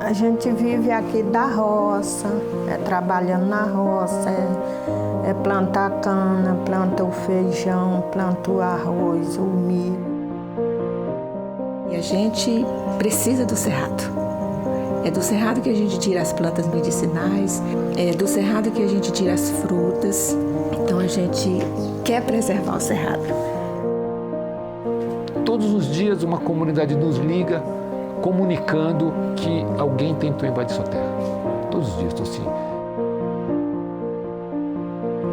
A gente vive aqui da roça, trabalhando na roça, plantar cana, planta o feijão, planta o arroz, o milho. E a gente precisa do cerrado. É do cerrado que a gente tira as plantas medicinais, é do cerrado que a gente tira as frutas. Então a gente quer preservar o cerrado. Todos os dias uma comunidade nos liga comunicando que alguém tentou invadir sua terra. Todos os dias, assim.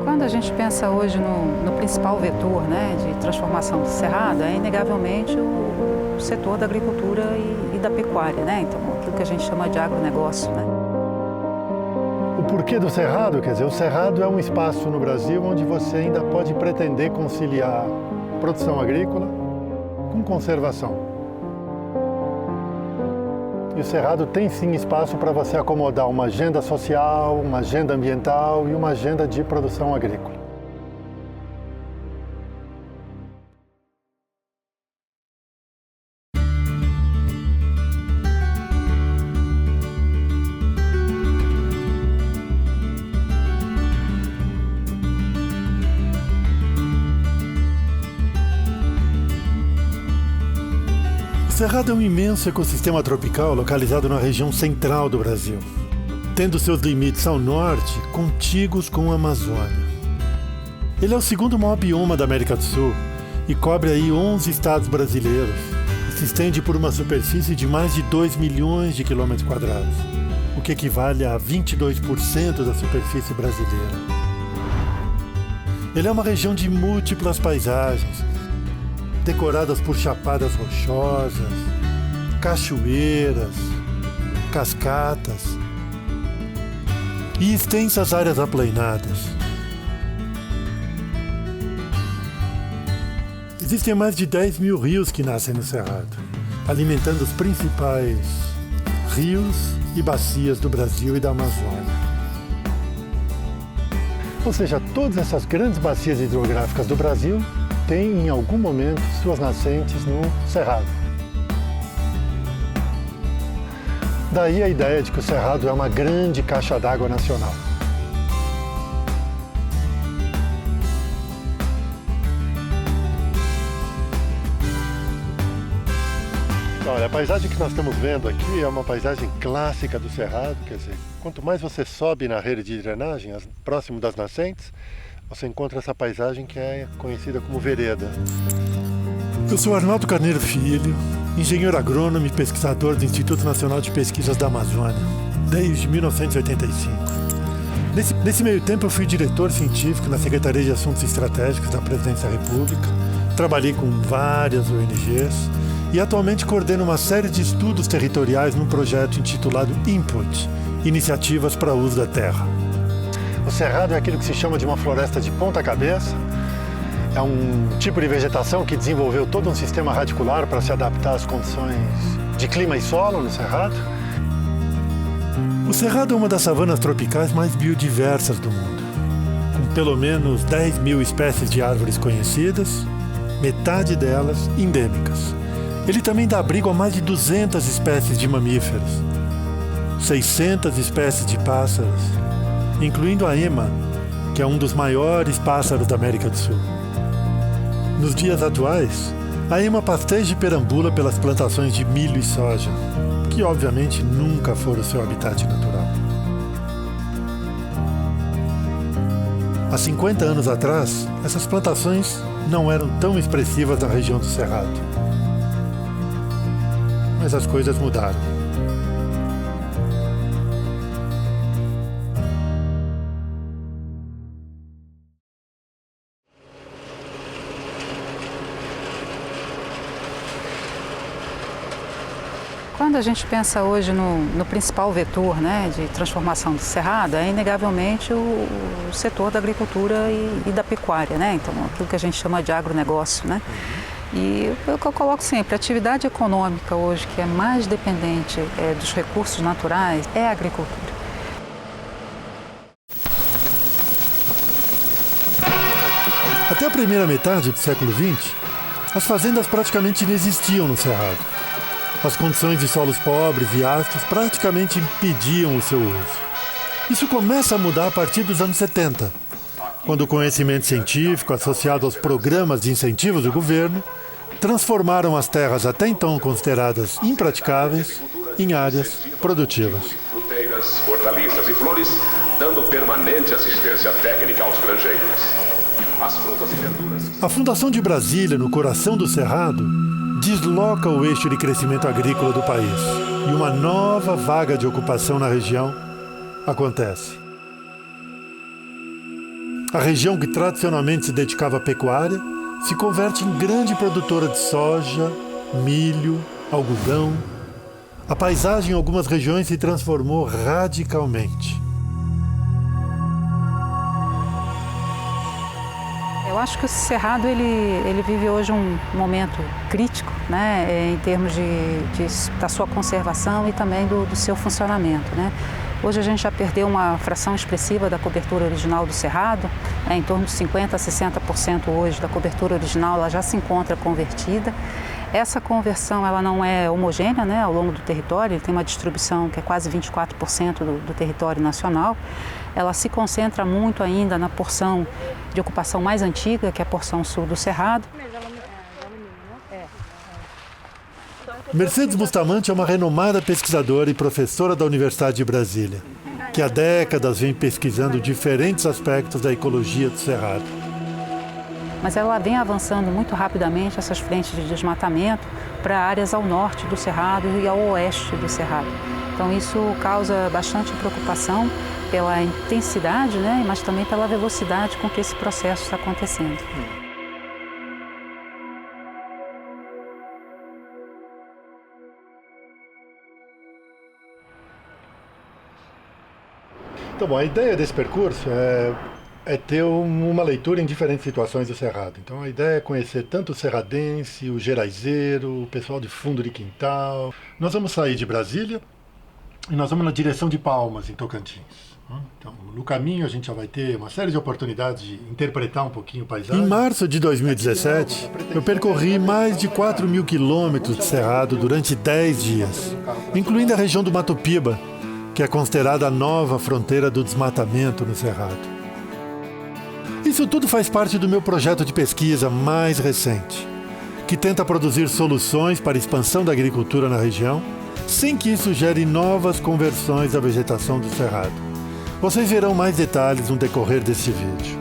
Quando a gente pensa hoje no principal vetor, né, de transformação do cerrado, é inegavelmente o setor da agricultura e da pecuária, né? Então, aquilo que a gente chama de agronegócio, né? O porquê do cerrado? Quer dizer, o cerrado é um espaço no Brasil onde você ainda pode pretender conciliar produção agrícola com conservação. E o cerrado tem sim espaço para você acomodar uma agenda social, uma agenda ambiental e uma agenda de produção agrícola. O cerrado é um imenso ecossistema tropical localizado na região central do Brasil, tendo seus limites ao norte contíguos com a Amazônia. Ele é o segundo maior bioma da América do Sul e cobre aí 11 estados brasileiros e se estende por uma superfície de mais de 2 milhões de quilômetros quadrados, o que equivale a 22% da superfície brasileira. Ele é uma região de múltiplas paisagens, decoradas por chapadas rochosas, cachoeiras, cascatas e extensas áreas aplainadas. Existem mais de 10 mil rios que nascem no Cerrado, alimentando os principais rios e bacias do Brasil e da Amazônia. Ou seja, todas essas grandes bacias hidrográficas do Brasil têm, em algum momento, suas nascentes no Cerrado. Daí a ideia de que o Cerrado é uma grande caixa d'água nacional. Olha, a paisagem que nós estamos vendo aqui é uma paisagem clássica do Cerrado, quer dizer, quanto mais você sobe na rede de drenagem, próximo das nascentes, você encontra essa paisagem que é conhecida como vereda. Eu sou Arnaldo Carneiro Filho, engenheiro agrônomo e pesquisador do Instituto Nacional de Pesquisas da Amazônia, desde 1985. Nesse meio tempo eu fui diretor científico na Secretaria de Assuntos Estratégicos da Presidência da República, trabalhei com várias ONGs e atualmente coordeno uma série de estudos territoriais num projeto intitulado Input, Iniciativas para o Uso da Terra. O cerrado é aquilo que se chama de uma floresta de ponta cabeça. É um tipo de vegetação que desenvolveu todo um sistema radicular para se adaptar às condições de clima e solo no cerrado. O cerrado é uma das savanas tropicais mais biodiversas do mundo, com pelo menos 10 mil espécies de árvores conhecidas, metade delas endêmicas. Ele também dá abrigo a mais de 200 espécies de mamíferos, 600 espécies de pássaros, incluindo a ema, que é um dos maiores pássaros da América do Sul. Nos dias atuais, a ema pasteja e perambula pelas plantações de milho e soja, que obviamente nunca foram seu habitat natural. Há 50 anos atrás, essas plantações não eram tão expressivas na região do Cerrado. Mas as coisas mudaram. Quando a gente pensa hoje no principal vetor, né, de transformação do cerrado, é inegavelmente o setor da agricultura e da pecuária, né? Então, aquilo que a gente chama de agronegócio, né? E o que eu coloco sempre, a atividade econômica hoje que é mais dependente dos recursos naturais é a agricultura. Até a primeira metade do século XX, as fazendas praticamente não existiam no Cerrado. As condições de solos pobres e ácidos praticamente impediam o seu uso. Isso começa a mudar a partir dos anos 70, quando o conhecimento científico, associado aos programas de incentivos do governo, transformaram as terras até então consideradas impraticáveis em áreas produtivas. Fruteiras, hortaliças e flores, dando permanente assistência técnica aos granjeiros. As frutas e verduras... A fundação de Brasília, no coração do Cerrado, desloca o eixo de crescimento agrícola do país e uma nova vaga de ocupação na região acontece. A região que tradicionalmente se dedicava à pecuária se converte em grande produtora de soja, milho, algodão. A paisagem em algumas regiões se transformou radicalmente. Eu acho que o Cerrado ele vive hoje um momento crítico, né, em termos da sua conservação e também do seu funcionamento, né. Hoje a gente já perdeu uma fração expressiva da cobertura original do Cerrado, em torno de 50% a 60% hoje da cobertura original ela já se encontra convertida. Essa conversão ela não é homogênea, né, ao longo do território, ele tem uma distribuição que é quase 24% do território nacional. Ela se concentra muito ainda na porção de ocupação mais antiga, que é a porção sul do Cerrado. Mercedes Bustamante é uma renomada pesquisadora e professora da Universidade de Brasília, que há décadas vem pesquisando diferentes aspectos da ecologia do Cerrado. Mas ela vem avançando muito rapidamente essas frentes de desmatamento para áreas ao norte do Cerrado e ao oeste do Cerrado. Então isso causa bastante preocupação pela intensidade, né, mas também pela velocidade com que esse processo está acontecendo. Então, bom, a ideia desse percurso é ter uma leitura em diferentes situações do Cerrado. Então, a ideia é conhecer tanto o serradense, o geraizeiro, o pessoal de fundo de quintal. Nós vamos sair de Brasília e nós vamos na direção de Palmas, em Tocantins. Então, no caminho a gente já vai ter uma série de oportunidades de interpretar um pouquinho o paisagem. Em março de 2017, eu percorri mais de 4.000 quilômetros de Cerrado durante 10 dias, incluindo a região do Mato Piba, que é considerada a nova fronteira do desmatamento no Cerrado. Isso tudo faz parte do meu projeto de pesquisa mais recente, que tenta produzir soluções para a expansão da agricultura na região, sem que isso gere novas conversões da vegetação do Cerrado. Vocês verão mais detalhes no decorrer desse vídeo.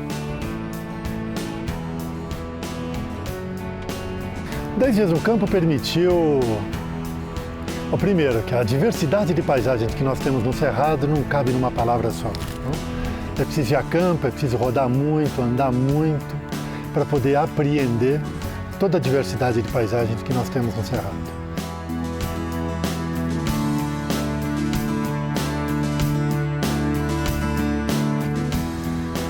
10 dias no campo permitiu... O primeiro, que a diversidade de paisagens que nós temos no Cerrado não cabe numa palavra só. É preciso ir a campo, é preciso rodar muito, andar muito, para poder apreender toda a diversidade de paisagens que nós temos no Cerrado.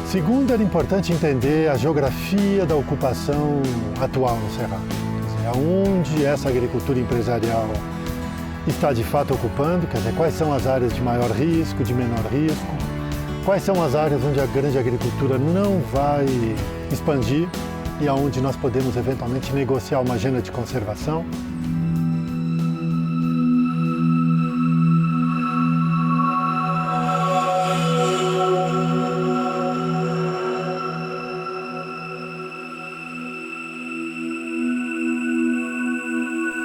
Segundo, era importante entender a geografia da ocupação atual no Cerrado. Quer dizer, aonde essa agricultura empresarial está de fato ocupando, quer dizer, quais são as áreas de maior risco, de menor risco, quais são as áreas onde a grande agricultura não vai expandir e aonde nós podemos eventualmente negociar uma agenda de conservação.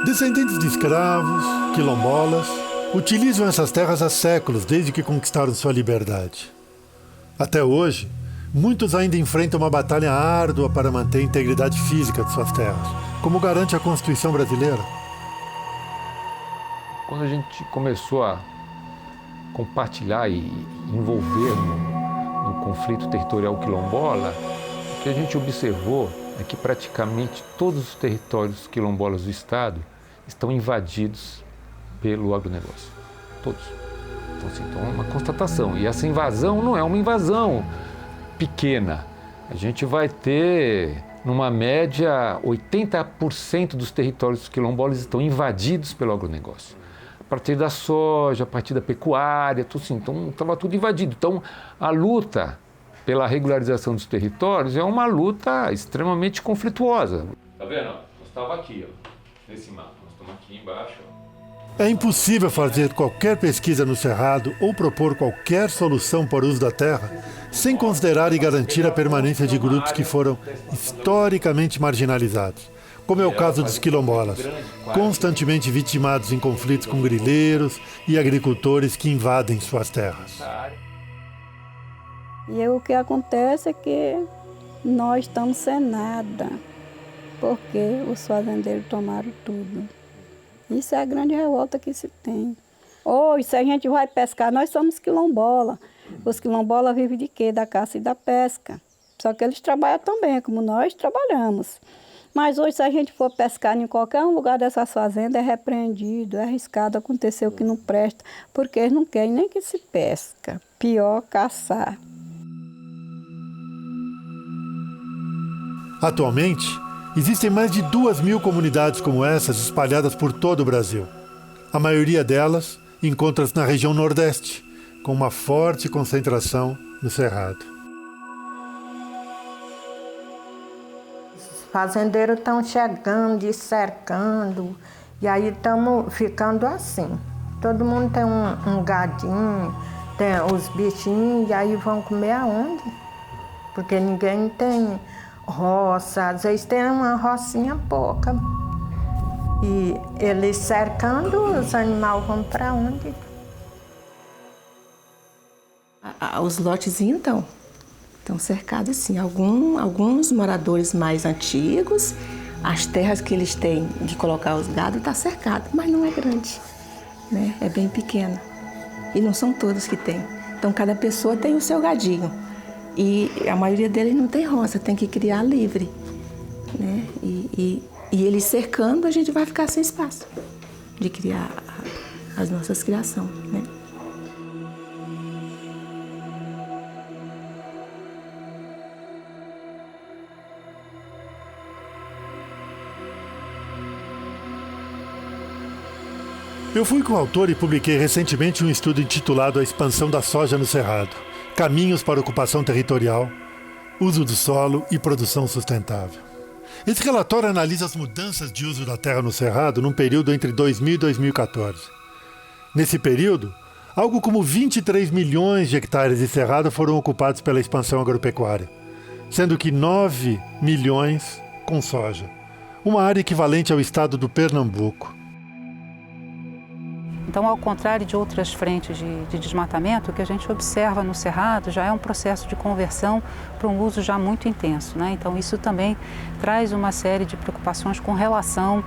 Descendentes de escravos, quilombolas, utilizam essas terras há séculos, desde que conquistaram sua liberdade. Até hoje, muitos ainda enfrentam uma batalha árdua para manter a integridade física de suas terras, como garante a Constituição brasileira. Quando a gente começou a compartilhar e envolver no conflito territorial quilombola, o que a gente observou é que praticamente todos os territórios quilombolas do Estado estão invadidos pelo agronegócio. Todos. Então é uma constatação. E essa invasão não é uma invasão pequena. A gente vai ter, numa média, 80% dos territórios quilombolas estão invadidos pelo agronegócio. A partir da soja, a partir da pecuária, tudo assim. Então estava tudo invadido. Então a luta pela regularização dos territórios é uma luta extremamente conflituosa. Tá vendo? Nós estávamos aqui, ó, nesse mapa. Nós estamos aqui embaixo. Ó. É impossível fazer qualquer pesquisa no Cerrado ou propor qualquer solução para o uso da terra sem considerar e garantir a permanência de grupos que foram historicamente marginalizados, como é o caso dos quilombolas, constantemente vitimados em conflitos com grileiros e agricultores que invadem suas terras. E o que acontece é que nós estamos sem nada, porque os fazendeiros tomaram tudo. Isso é a grande revolta que se tem. Hoje, se a gente vai pescar, nós somos quilombola. Os quilombolas vivem de quê? Da caça e da pesca. Só que eles trabalham também, como nós trabalhamos. Mas hoje, se a gente for pescar em qualquer lugar dessas fazendas, é repreendido, é arriscado acontecer o que não presta, porque eles não querem nem que se pesca. Pior, caçar. Atualmente, existem mais de 2.000 comunidades como essas espalhadas por todo o Brasil. A maioria delas encontra-se na região Nordeste, com uma forte concentração no Cerrado. Os fazendeiros estão chegando e cercando, e aí estamos ficando assim. Todo mundo tem um gadinho, tem os bichinhos, e aí vão comer aonde? Porque ninguém tem roça, às vezes tem uma rocinha pouca. E eles cercando, os animais vão para onde? Os lotezinhos estão cercados sim. Alguns moradores mais antigos, as terras que eles têm de colocar os gados está cercado, mas não é grande, né? É bem pequeno. E não são todos que têm. Então cada pessoa tem o seu gadinho. E a maioria deles não tem roça, tem que criar livre, né? E eles cercando, a gente vai ficar sem espaço de criar as nossas criações, né? Eu fui coautor e publiquei recentemente um estudo intitulado A Expansão da Soja no Cerrado. Caminhos para ocupação territorial, uso do solo e produção sustentável. Esse relatório analisa as mudanças de uso da terra no Cerrado num período entre 2000 e 2014. Nesse período, algo como 23 milhões de hectares de cerrado foram ocupados pela expansão agropecuária, sendo que 9 milhões com soja, uma área equivalente ao estado do Pernambuco. Então, ao contrário de outras frentes de desmatamento, o que a gente observa no Cerrado já é um processo de conversão para um uso já muito intenso, né? Então, isso também traz uma série de preocupações com relação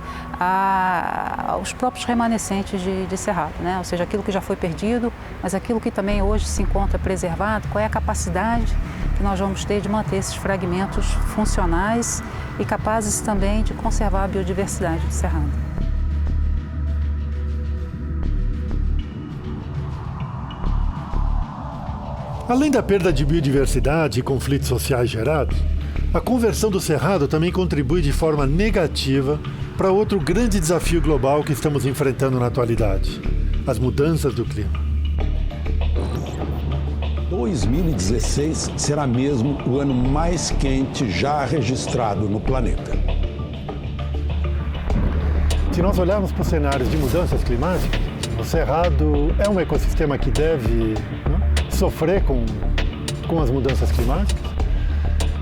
aos próprios remanescentes de Cerrado, né? Ou seja, aquilo que já foi perdido, mas aquilo que também hoje se encontra preservado, qual é a capacidade que nós vamos ter de manter esses fragmentos funcionais e capazes também de conservar a biodiversidade do Cerrado. Além da perda de biodiversidade e conflitos sociais gerados, a conversão do Cerrado também contribui de forma negativa para outro grande desafio global que estamos enfrentando na atualidade: as mudanças do clima. 2016 será mesmo o ano mais quente já registrado no planeta. Se nós olharmos para os cenários de mudanças climáticas, o Cerrado é um ecossistema que deve sofrer com as mudanças climáticas.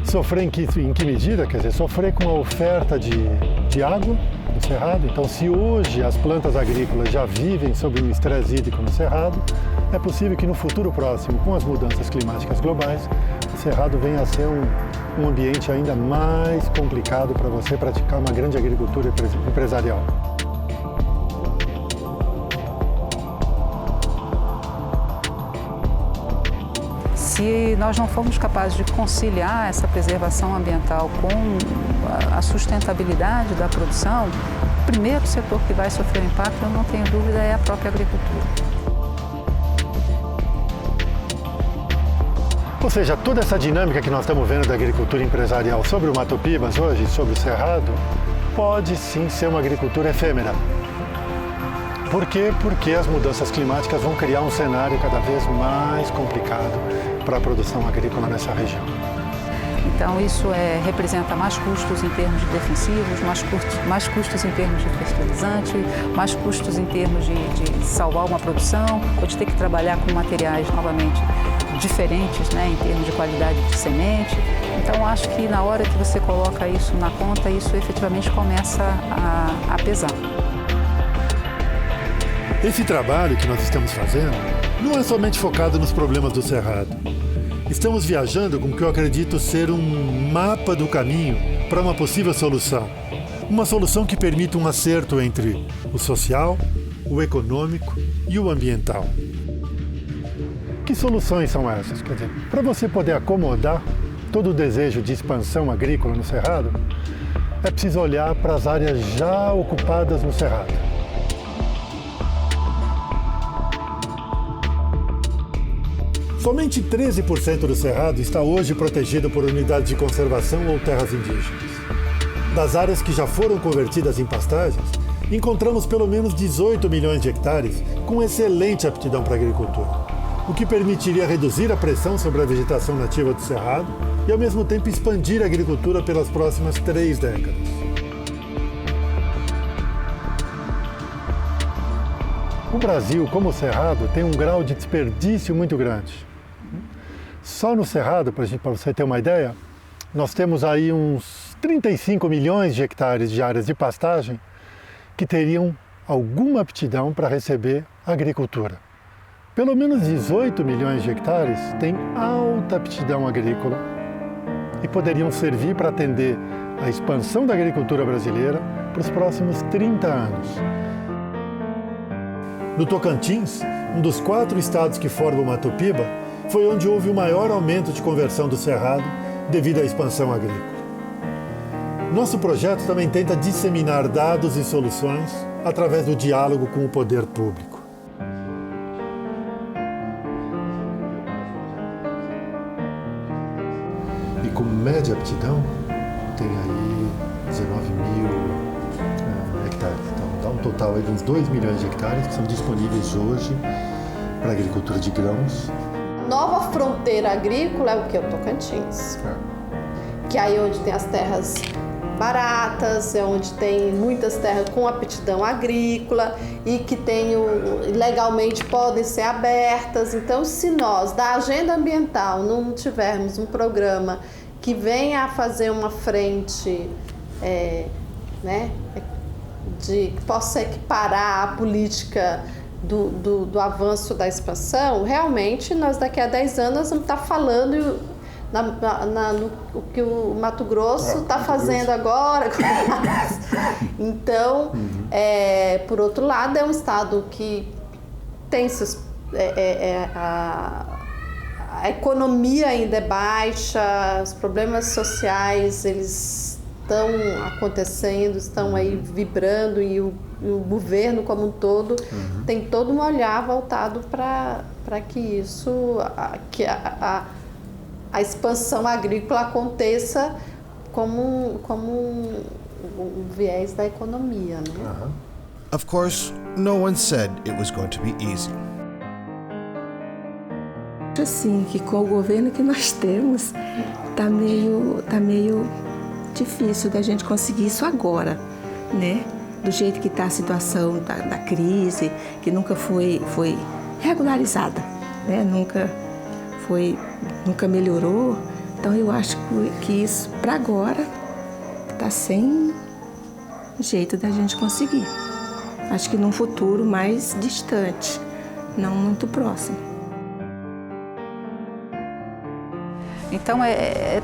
Sofrer em que medida? Quer dizer, sofrer com a oferta de água no Cerrado. Então, se hoje as plantas agrícolas já vivem sob um estresse hídrico no Cerrado, é possível que no futuro próximo, com as mudanças climáticas globais, o Cerrado venha a ser um ambiente ainda mais complicado para você praticar uma grande agricultura empresarial. Se nós não formos capazes de conciliar essa preservação ambiental com a sustentabilidade da produção, o primeiro setor que vai sofrer impacto, eu não tenho dúvida, é a própria agricultura. Ou seja, toda essa dinâmica que nós estamos vendo da agricultura empresarial sobre o Mato Pibas hoje, sobre o Cerrado, pode sim ser uma agricultura efêmera. Por quê? Porque as mudanças climáticas vão criar um cenário cada vez mais complicado para a produção agrícola nessa região. Então isso representa mais custos em termos de defensivos, mais custos em termos de fertilizante, mais custos em termos de salvar uma produção, ou de ter que trabalhar com materiais novamente diferentes, né, em termos de qualidade de semente. Então acho que na hora que você coloca isso na conta, isso efetivamente começa a pesar. Esse trabalho que nós estamos fazendo não é somente focado nos problemas do Cerrado. Estamos viajando com o que eu acredito ser um mapa do caminho para uma possível solução. Uma solução que permita um acerto entre o social, o econômico e o ambiental. Que soluções são essas? Quer dizer, para você poder acomodar todo o desejo de expansão agrícola no Cerrado, é preciso olhar para as áreas já ocupadas no Cerrado. Somente 13% do Cerrado está hoje protegido por unidades de conservação ou terras indígenas. Das áreas que já foram convertidas em pastagens, encontramos pelo menos 18 milhões de hectares com excelente aptidão para a agricultura, o que permitiria reduzir a pressão sobre a vegetação nativa do Cerrado e, ao mesmo tempo, expandir a agricultura pelas próximas 3 décadas. O Brasil, como o Cerrado, tem um grau de desperdício muito grande. Só no Cerrado, para você ter uma ideia, nós temos aí uns 35 milhões de hectares de áreas de pastagem que teriam alguma aptidão para receber agricultura. Pelo menos 18 milhões de hectares têm alta aptidão agrícola e poderiam servir para atender a expansão da agricultura brasileira para os próximos 30 anos. No Tocantins, um dos 4 estados que formam o Mato Piba, foi onde houve o maior aumento de conversão do Cerrado devido à expansão agrícola. Nosso projeto também tenta disseminar dados e soluções através do diálogo com o poder público. E como média aptidão, tem aí 19 mil hectares. Então dá um total aí de uns 2 milhões de hectares que são disponíveis hoje para a agricultura de grãos. Nova fronteira agrícola é o que? O Tocantins. Que é aí onde tem as terras baratas, é onde tem muitas terras com aptidão agrícola e que legalmente podem ser abertas. Então, se nós, da agenda ambiental, não tivermos um programa que venha a fazer uma frente que possa equiparar a política do avanço da expansão, realmente nós daqui a 10 anos vamos estar falando no que o Mato Grosso está fazendo agora. Então, por outro lado, é um estado que tem a economia ainda é baixa, os problemas sociais eles estão acontecendo, estão aí vibrando e o governo como um todo tem todo um olhar voltado para que isso, que a expansão agrícola aconteça como um viés da economia, né? Of course, no one said it was going to be easy. Acho assim que com o governo que nós temos tá meio difícil da gente conseguir isso agora, né? Do jeito que está a situação da crise, que nunca foi regularizada, né? Nunca melhorou. Então eu acho que isso, para agora, está sem jeito da gente conseguir. Acho que num futuro mais distante, não muito próximo. Então,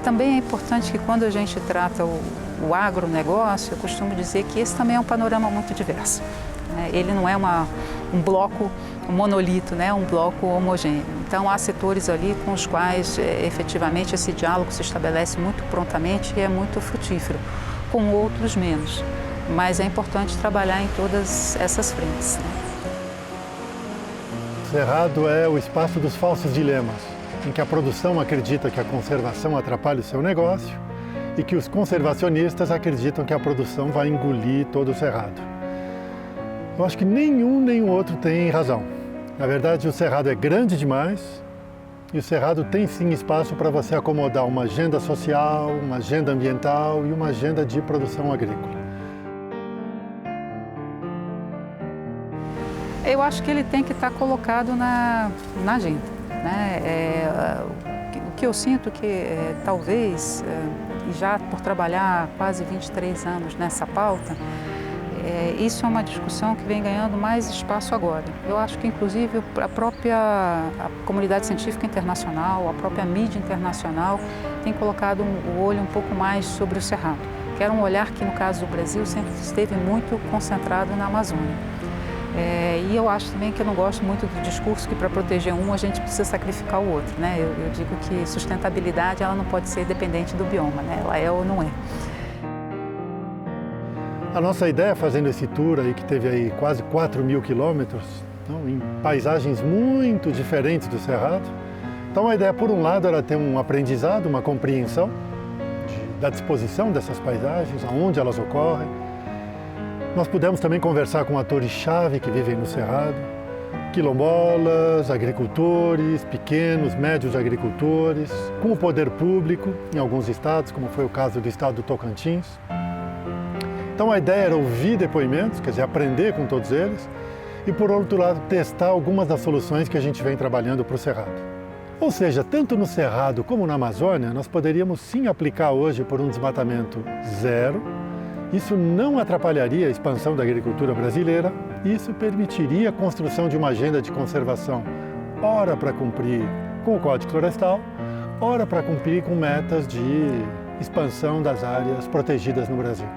também é importante que quando a gente trata o agronegócio, eu costumo dizer que esse também é um panorama muito diverso. Ele não é um bloco, um monolito, né? Um bloco homogêneo. Então, há setores ali com os quais, efetivamente, esse diálogo se estabelece muito prontamente e é muito frutífero, com outros menos. Mas é importante trabalhar em todas essas frentes, né? Cerrado é o espaço dos falsos dilemas, em que a produção acredita que a conservação atrapalha o seu negócio e que os conservacionistas acreditam que a produção vai engolir todo o Cerrado. Eu acho que nenhum nem o outro tem razão. Na verdade, o Cerrado é grande demais E o Cerrado tem sim espaço para você acomodar uma agenda social, uma agenda ambiental e uma agenda de produção agrícola. Eu acho que ele tem que estar colocado na agenda, né? O que eu sinto que talvez, e já por trabalhar quase 23 anos nessa pauta, isso é uma discussão que vem ganhando mais espaço agora. Eu acho que, inclusive, a comunidade científica internacional, a própria mídia internacional tem colocado o olho um pouco mais sobre o Cerrado, que era um olhar que, no caso do Brasil, sempre esteve muito concentrado na Amazônia. E eu acho também que eu não gosto muito do discurso que para proteger um a gente precisa sacrificar o outro, né? Eu digo que sustentabilidade ela não pode ser dependente do bioma, né? Ela é ou não é. A nossa ideia fazendo esse tour aí, que teve aí quase 4.000 quilômetros, em paisagens muito diferentes do Cerrado. Então a ideia, por um lado, era ter um aprendizado, uma compreensão da disposição dessas paisagens, aonde elas ocorrem. Nós pudemos também conversar com atores-chave que vivem no Cerrado, quilombolas, agricultores, pequenos, médios agricultores, com o poder público em alguns estados, como foi o caso do estado do Tocantins. Então a ideia era ouvir depoimentos, quer dizer, aprender com todos eles, e por outro lado testar algumas das soluções que a gente vem trabalhando para o Cerrado. Ou seja, tanto no Cerrado como na Amazônia, nós poderíamos sim aplicar hoje por um desmatamento zero. Isso não atrapalharia a expansão da agricultura brasileira, isso permitiria a construção de uma agenda de conservação, ora para cumprir com o Código Florestal, ora para cumprir com metas de expansão das áreas protegidas no Brasil.